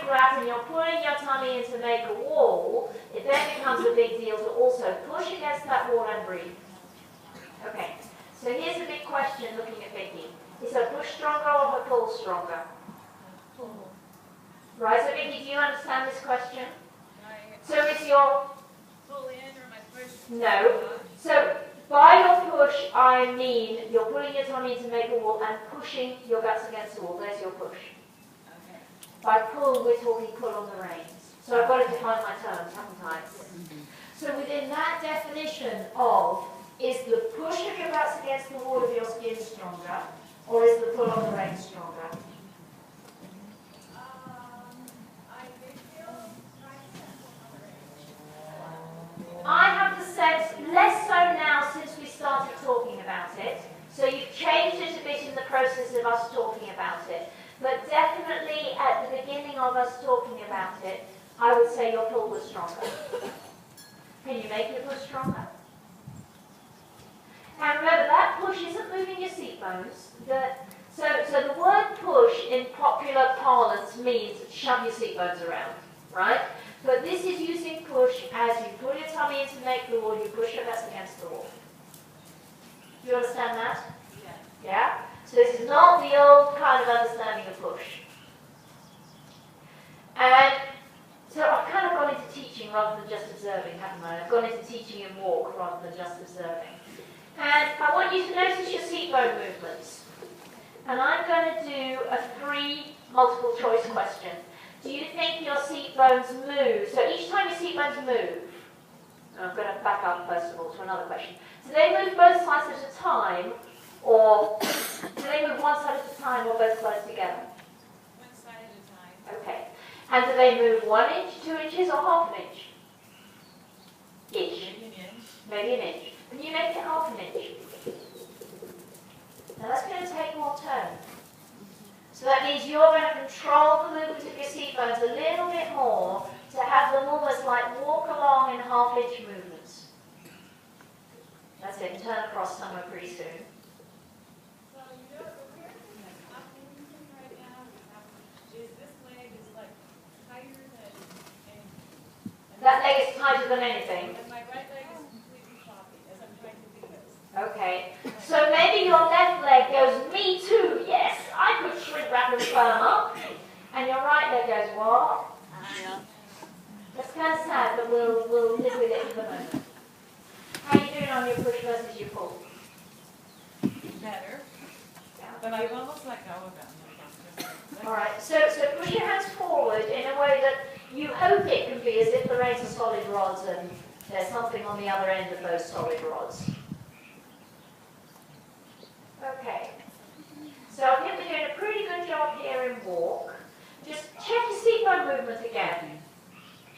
grab and you're pulling your tummy in to make a wall, it then becomes a big deal to also push against that wall and breathe. Okay, so here's the big question looking at Vicky. Is her push stronger or her pull stronger? Pull. Right, so Vicky, do you understand this question? So is your... Pull in or my push? No. So by your push, I mean you're pulling your tummy in to make a wall and pushing your guts against the wall. There's your push. Okay. By pull, we're talking pull on the reins. So I've got to define my terms, haven't I? So within that definition of, is the push of your guts against the wall of your skin stronger, or is the pull on the reins stronger? I have the sense, less so now since we started talking about it, so you've changed it a bit in the process of us talking about it, but definitely at the beginning of us talking about it, I would say your pull was stronger. Can you make your push stronger? And remember, that push isn't moving your seat bones. So the word push in popular parlance means shove your seat bones around, right? But this is using push as you pull your tummy in to make the wall, you push your guts against the wall. Do you understand that? Yeah. Yeah? So this is not the old kind of understanding of push. And so I've kind of gone into teaching rather than just observing, haven't I? I've gone into teaching and walk rather than just observing. And I want you to notice your seat bone movements. And I'm going to do a 3 multiple choice question. Do you think your seat bones move? So each time your seat bones move, and I'm going to back up first of all to another question. Do they move both sides at a time, or do they move one side at a time, or both sides together? One side at a time. Okay. And do they move 1 inch, 2 inches, or half an inch? Each. Maybe an inch. Maybe an inch. Can you make it half an inch? Now that's going to take more tone. So that means you're going to control the movement of your seat bones a little bit more to have them almost like walk along in half-inch movements. That's it, and turn across somewhere pretty soon. So you know, the weird thing that's happening right now is this leg is like tighter than anything. That leg is tighter than anything. And my right leg is completely floppy as I'm trying to do this. Okay. So maybe your left leg goes, me too, yes, I could shrink wrap and firm up. And your right leg goes, what? Yeah. That's kind of sad, but we'll live with it for the moment. How are you doing on your push versus your pull? Better. Yeah. But I've almost let go of them. All right, so push your hands forward in a way that you hope it can be as if the reins are solid rods and there's something on the other end of those solid rods. Okay, so I think we're doing a pretty good job here in walk. Just check your seat bone movement again.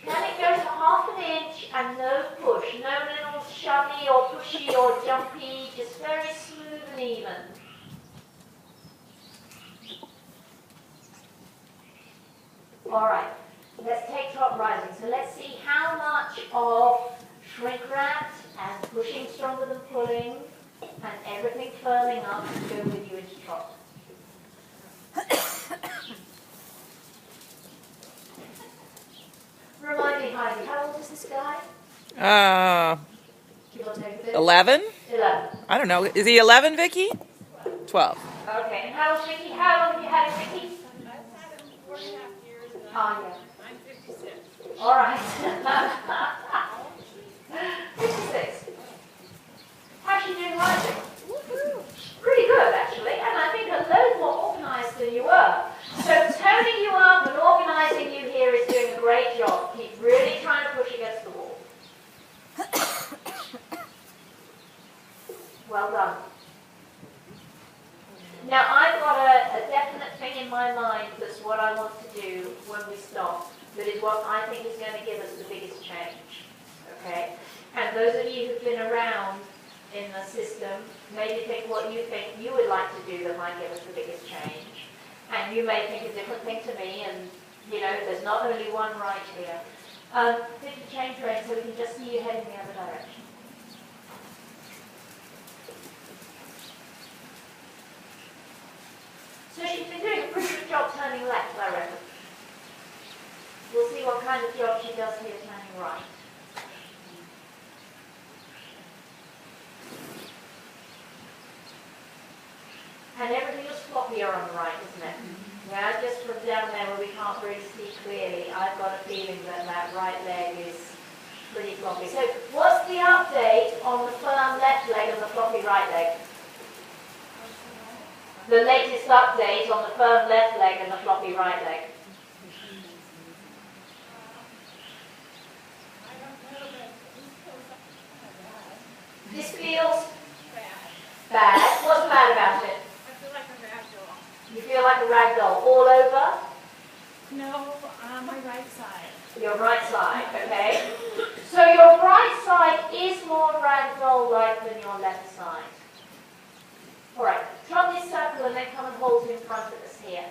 Can it go to half an inch and no push, no little shovey or pushy or jumpy, just very smooth and even? All right, let's take top rising. So let's see how much of shrink wrapped and pushing stronger than pulling and everything firming up and go with you into trot. Remind me, Heidi, how old is this guy? Give or take a bit. 11? 11. I don't know. Is he 11, Vicky? 12. Okay, and how old's Vicky? How long have you had him, Vicky? I've had him 4.5 years and Oh, yeah. I'm 56. All right. 56. How's she doing rising? Pretty good, actually, and I think a load more organised than you were. So toning you up and organising you here is doing a great job. Keep really trying to push against the wall. Well done. Now I've got a definite thing in my mind that's what I want to do when we stop, that is what I think is going to give us the biggest change. Okay? And those of you who've been around in the system, maybe think what you think you would like to do that might give us the biggest change. And you may think a different thing to me, and you know, there's not only one right here. Did you change rein so we can just see you heading the other direction? So she's been doing a pretty good job turning left, I reckon. what kind of job she does here turning right. And everything is floppier on the right, isn't it? Yeah, just from down there where we can't really see clearly, I've got a feeling that that right leg is pretty floppy. So what's the update on the firm left leg and the floppy right leg? The latest update on the firm left leg and the floppy right leg. This feels bad. What's bad about it? I feel like a rag doll. You feel like a rag doll all over? No, on my right side. Your right side, okay? So your right side is more ragdoll-like than your left side. All right, draw this circle and then come and hold it in front of us here.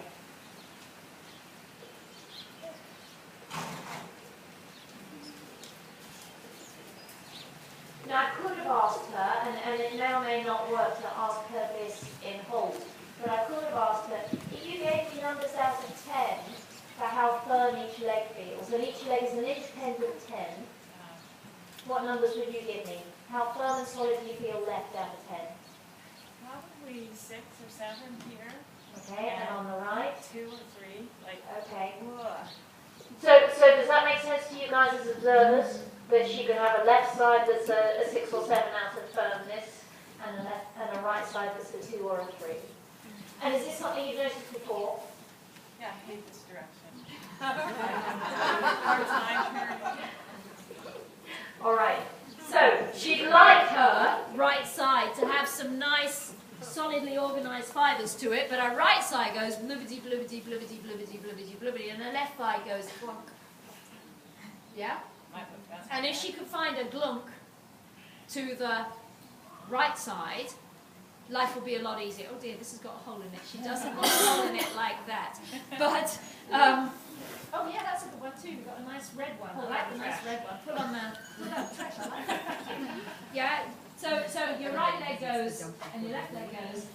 Now I could have asked her, and it now may not work to ask her this in hold, but I could have asked her, if you gave me numbers out of 10 for how firm each leg feels, and each leg is an independent 10, what numbers would you give me? How firm and solid do you feel left out of 10? Probably 6 or 7 here. Okay, and on the right? 2 or 3. Like, Okay. ugh. So does that make sense to you guys as observers? That she could have a left side that's a 6 or 7 out of firmness, and a right side that's a 2 or a 3. And is this something you've noticed before? Yeah, I hate this direction. Hard time turning. All right. So she'd like her right side to have some nice, solidly organised fibres to it, but her right side goes blubbity, blubbity, blubbity, blubbity, blubbity, blubbity, and her left side goes clunk. Yeah? And if she could find a glunk to the right side, life will be a lot easier. Oh dear, this has got a hole in it. She doesn't want a hole in it like that. But, oh yeah, that's a good one too. We've got a nice red one. I like the nice red one. Put on the trash. I like it. Thank you. Yeah, so your right leg goes and your left leg goes.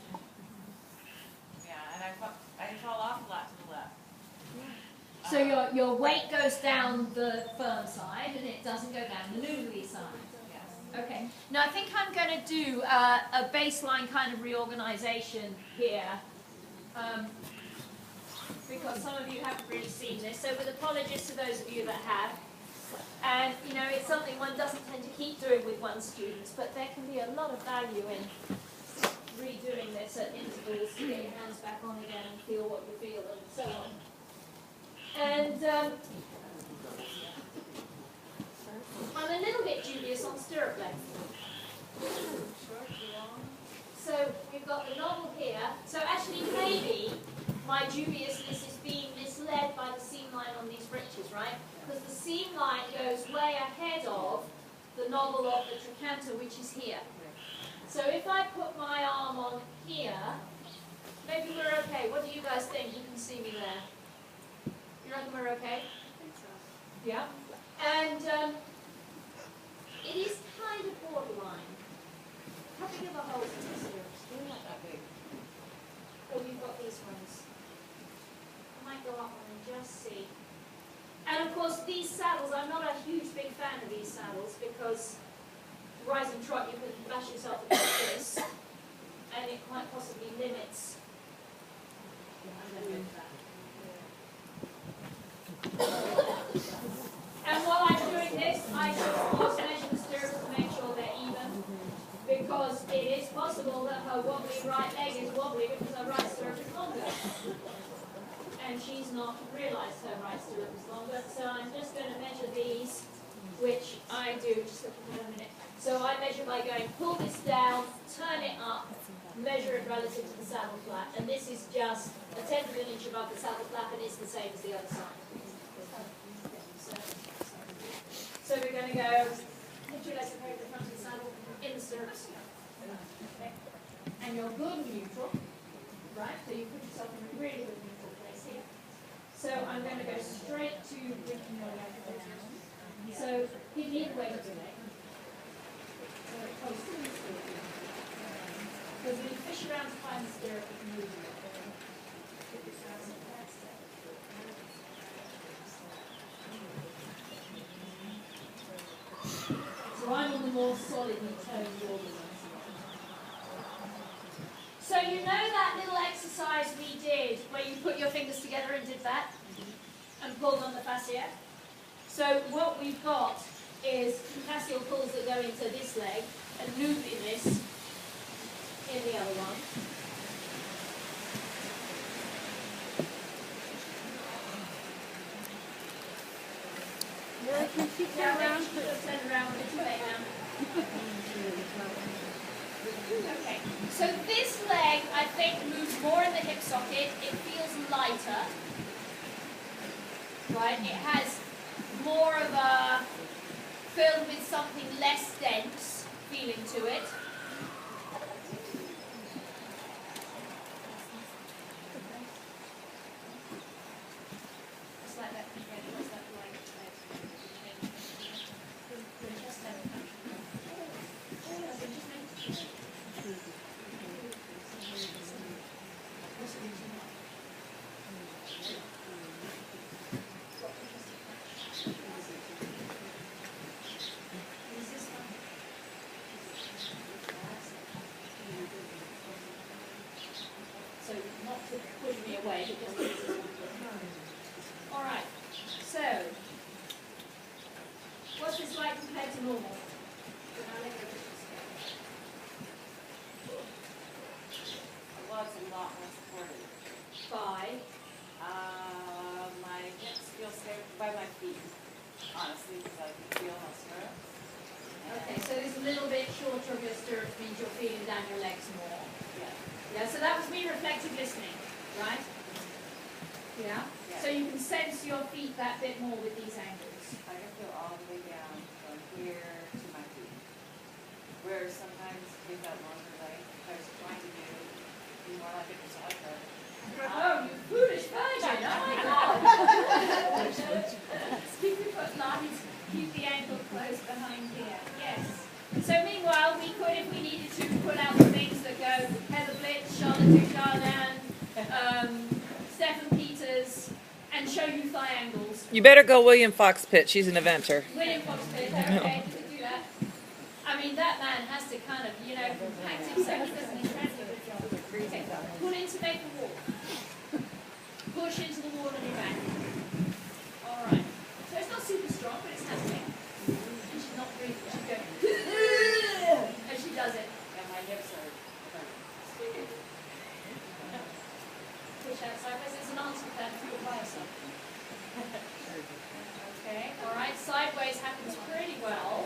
Yeah, and I fall off a lot to the left. So your weight goes down the firm side and it doesn't go down the noodly side. Yes. Okay. Now I think I'm going to do a baseline kind of reorganization here, because some of you haven't really seen this. So with apologies to those of you that have. And you know, it's something one doesn't tend to keep doing with one's students, but there can be a lot of value in redoing this at intervals to get your hands back on again and feel what you feel and so on. And I'm a little bit dubious on stirrup length. So we've got the novel here. So actually maybe my dubiousness is being misled by the seam line on these breeches, right? Because the seam line goes way ahead of the novel of the trochanter, which is here. So if I put my arm on here, maybe we're okay. What do you guys think? You can see me there. You reckon we're okay? I think so. Yeah. And it is kind of borderline. How big are the holes in this here? They're not that big. Oh, you've got these ones. I might go up one and just see. And of course, these saddles, I'm not a huge big fan of these saddles because rise and trot, you can bash yourself against this, and it quite possibly limits. And while I'm doing this, I should of course measure the stirrups to make sure they're even, because it is possible that her wobbly right leg is wobbly because her right stirrup is longer. And she's not realised her right stirrup is longer, so I'm just going to measure these, which I do, just look at a minute. So I measure by going, pull this down, turn it up, measure it relative to the saddle flap, and this is just a tenth of an inch above the saddle flap, and it's the same as the other side. So we're going to go, put your legs over the front of the saddle, in the stirrups. Okay. And you're good and neutral, right? So you put yourself in a really good neutral place here. So I'm going to go straight to Vicky. So give me the weight of your leg. So it comes to the stirrup. Because when you fish around to find the stirrup, it can move you. Ride on the more solidly toned organisms. So you know that little exercise we did where you put your fingers together and did that and pulled on the fascia? So what we've got is fascial pulls that go into this leg and loopiness in the other one. Yeah, can she turn around? Turn around, it's too late now. Okay, so this leg, I think, moves more in the hip socket. It feels lighter, right? It has more of a filled with something less dense feeling to it. Just like that. Just that leg. So not to push me away, but just all right. So what's this like compared to normal? Well, it's a lot more supported. By My hips feel safe by my feet, honestly, because I can feel my stirrups. okay, so there's a little bit shorter of your stirrups means you're feeling down your legs more. Yeah. Yeah, so that was me reflective listening, right? Yeah? Yeah. So you can sense your feet that bit more with these angles. I can feel all the way down from here to my feet. Where sometimes with that longer leg, I was trying to be more like a dressage rug. Oh, you foolish virgin! Oh my God! Keep your foot light, keep the ankle close behind here. Yes. So meanwhile, we could, if we needed to, pull out the things that go Heather Blitz, Charlotte Dujardin, Stephen Peters, and show you thigh angles. You better go William Fox Pitt. She's an eventer. William Fox Pitt, okay, to do that. I mean, that man has to kind of, act himself. He does an incredibly good job. Okay, pull in to make a wall. Push into the wall on your back. All right. So it's not super strong, but it's happening. And she's not breathing. She's going, and she does it. And my hips are hurting. Push out sideways. There's an answer to that if you apply yourself. Okay. All right. Sideways happens pretty well.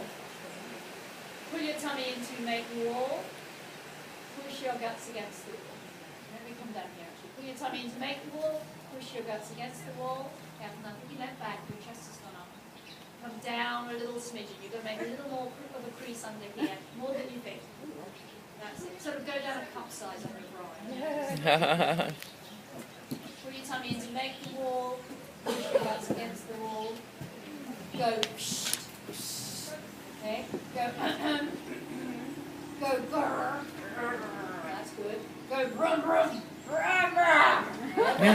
Pull your tummy in to make wall. Push your guts against the wall. Let me come down here. Actually, pull your tummy in to make the wall. Push your guts against the wall. You have nothing. You left back. Your chest has gone up. Come down a little smidgen. You're going to make a little more of a crease under here, more than you think. That's it. Sort of go down a cup size on your groin. Pull your tummy in to make the wall. Push your guts against the wall. Go. Okay. Go. Go. Grrr. That's good. Go. Brum brum. Brum brum. Can you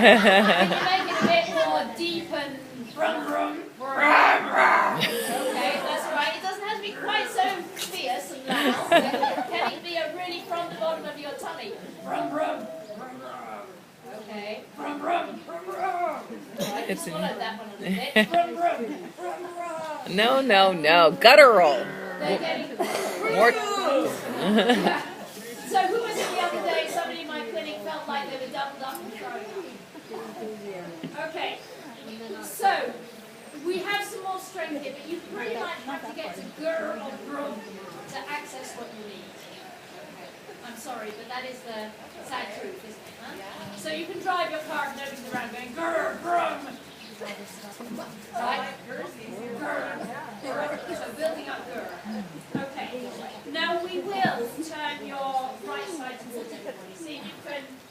make it a bit more deep and brum brum? Brum brum. Okay, that's right. It doesn't have to be quite so fierce and loud. Can it be a really from the bottom of your tummy? Brum brum. Brum brum. Okay. Brum brum. Brum brum. Right, It's swallow that one a little bit. Brum brum. Brum brum. No. Guttural. They're getting More. yeah. So who was it the other day? Somebody in my clinic felt like they were doubled up and throwing up. Okay. So we have some more strength here, but you pretty much have to get to grr or brum to access what you need. Okay. I'm sorry, but that is the sad truth, isn't it? Huh? So you can drive your car and nobody's around going grr, brum. Right? So building up grr. Okay. Now we will turn your right side towards everybody. See if you can